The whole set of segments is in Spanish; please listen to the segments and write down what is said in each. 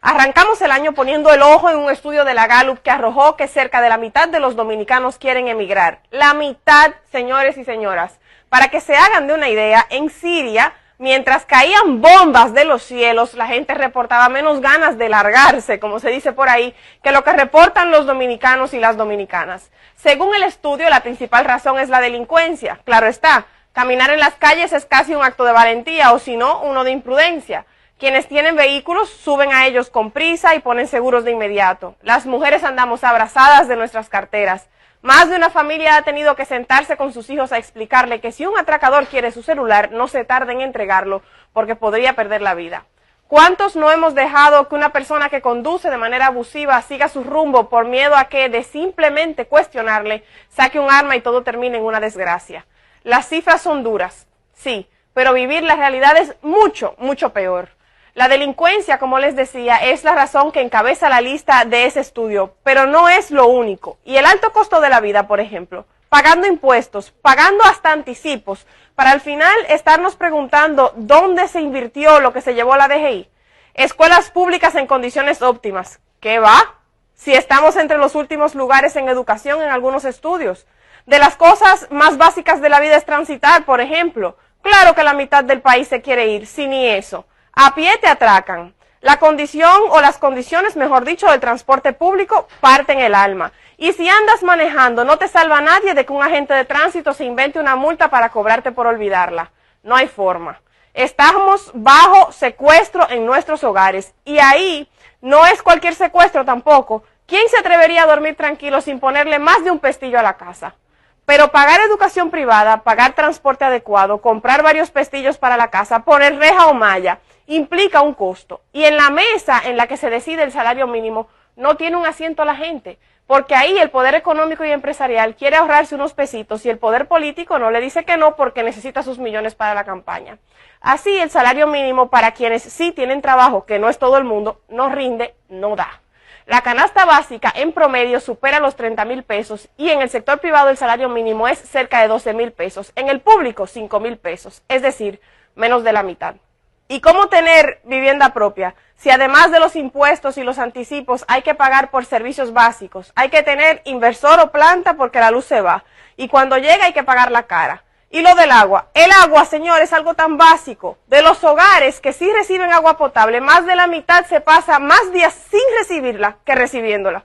Arrancamos el año poniendo el ojo en un estudio de la Gallup que arrojó que cerca de la mitad de los dominicanos quieren emigrar. La mitad, señores y señoras. Para que se hagan de una idea, en Siria, mientras caían bombas de los cielos, la gente reportaba menos ganas de largarse, como se dice por ahí, que lo que reportan los dominicanos y las dominicanas. Según el estudio, la principal razón es la delincuencia. Claro está, caminar en las calles es casi un acto de valentía, o si no, uno de imprudencia. Quienes tienen vehículos suben a ellos con prisa y ponen seguros de inmediato. Las mujeres andamos abrazadas de nuestras carteras. Más de una familia ha tenido que sentarse con sus hijos a explicarle que si un atracador quiere su celular, no se tarde en entregarlo porque podría perder la vida. ¿Cuántos no hemos dejado que una persona que conduce de manera abusiva siga su rumbo por miedo a que, de simplemente cuestionarle, saque un arma y todo termine en una desgracia? Las cifras son duras, sí, pero vivir la realidad es mucho, mucho peor. La delincuencia, como les decía, es la razón que encabeza la lista de ese estudio, pero no es lo único. Y el alto costo de la vida, por ejemplo, pagando impuestos, pagando hasta anticipos, para al final estarnos preguntando dónde se invirtió lo que se llevó la DGI. Escuelas públicas en condiciones óptimas. ¿Qué va? Si estamos entre los últimos lugares en educación en algunos estudios. De las cosas más básicas de la vida es transitar, por ejemplo. Claro que la mitad del país se quiere ir, si ni eso. A pie te atracan. La condición o las condiciones, mejor dicho, del transporte público parten el alma. Y si andas manejando, no te salva nadie de que un agente de tránsito se invente una multa para cobrarte por olvidarla. No hay forma. Estamos bajo secuestro en nuestros hogares. Y ahí no es cualquier secuestro tampoco. ¿Quién se atrevería a dormir tranquilo sin ponerle más de un pestillo a la casa? Pero pagar educación privada, pagar transporte adecuado, comprar varios pestillos para la casa, poner reja o malla, implica un costo. Y en la mesa en la que se decide el salario mínimo no tiene un asiento la gente, porque ahí el poder económico y empresarial quiere ahorrarse unos pesitos y el poder político no le dice que no porque necesita sus millones para la campaña. Así el salario mínimo para quienes sí tienen trabajo, que no es todo el mundo, no rinde, no da. La canasta básica en promedio supera los 30,000 pesos y en el sector privado el salario mínimo es cerca de 12,000 pesos, en el público 5,000 pesos, es decir, menos de la mitad. ¿Y cómo tener vivienda propia? Si además de los impuestos y los anticipos hay que pagar por servicios básicos, hay que tener inversor o planta porque la luz se va, y cuando llega hay que pagar la cara. Y lo del agua. El agua, señores, es algo tan básico. De los hogares que sí reciben agua potable, más de la mitad se pasa más días sin recibirla que recibiéndola.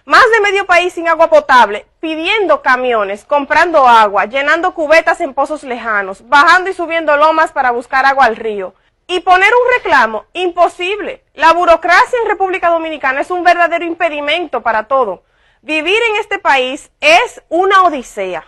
Más de medio país sin agua potable, pidiendo camiones, comprando agua, llenando cubetas en pozos lejanos, bajando y subiendo lomas para buscar agua al río. Y poner un reclamo, imposible. La burocracia en República Dominicana es un verdadero impedimento para todo. Vivir en este país es una odisea.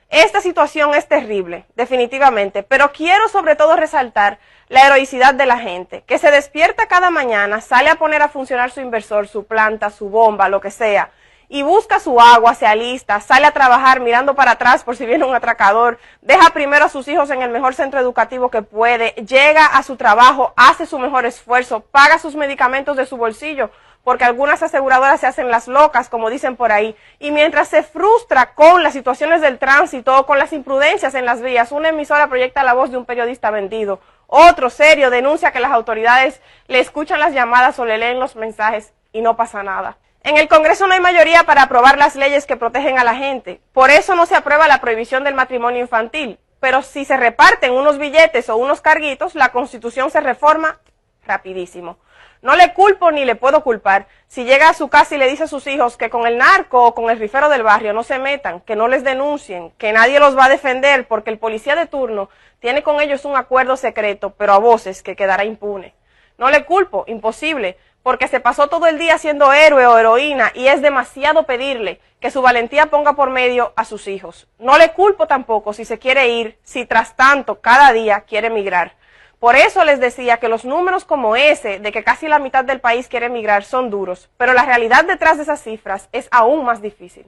Esta situación es terrible, definitivamente, pero quiero sobre todo resaltar la heroicidad de la gente, que se despierta cada mañana, sale a poner a funcionar su inversor, su planta, su bomba, lo que sea, y busca su agua, se alista, sale a trabajar mirando para atrás por si viene un atracador, deja primero a sus hijos en el mejor centro educativo que puede, llega a su trabajo, hace su mejor esfuerzo, paga sus medicamentos de su bolsillo, porque algunas aseguradoras se hacen las locas, como dicen por ahí, y mientras se frustra con las situaciones del tránsito o con las imprudencias en las vías, una emisora proyecta la voz de un periodista vendido, otro serio denuncia que las autoridades le escuchan las llamadas o le leen los mensajes y no pasa nada. En el Congreso no hay mayoría para aprobar las leyes que protegen a la gente, por eso no se aprueba la prohibición del matrimonio infantil, pero si se reparten unos billetes o unos carguitos, la Constitución se reforma rapidísimo. No le culpo ni le puedo culpar si llega a su casa y le dice a sus hijos que con el narco o con el rifero del barrio no se metan, que no les denuncien, que nadie los va a defender porque el policía de turno tiene con ellos un acuerdo secreto, pero a voces que quedará impune. No le culpo, imposible, porque se pasó todo el día siendo héroe o heroína y es demasiado pedirle que su valentía ponga por medio a sus hijos. No le culpo tampoco si se quiere ir, si tras tanto cada día quiere emigrar. Por eso les decía que los números como ese, de que casi la mitad del país quiere emigrar, son duros, pero la realidad detrás de esas cifras es aún más difícil.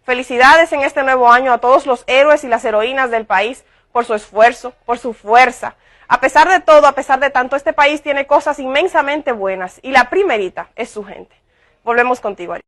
Felicidades en este nuevo año a todos los héroes y las heroínas del país por su esfuerzo, por su fuerza. A pesar de todo, a pesar de tanto, este país tiene cosas inmensamente buenas y la primerita es su gente. Volvemos contigo, Ari.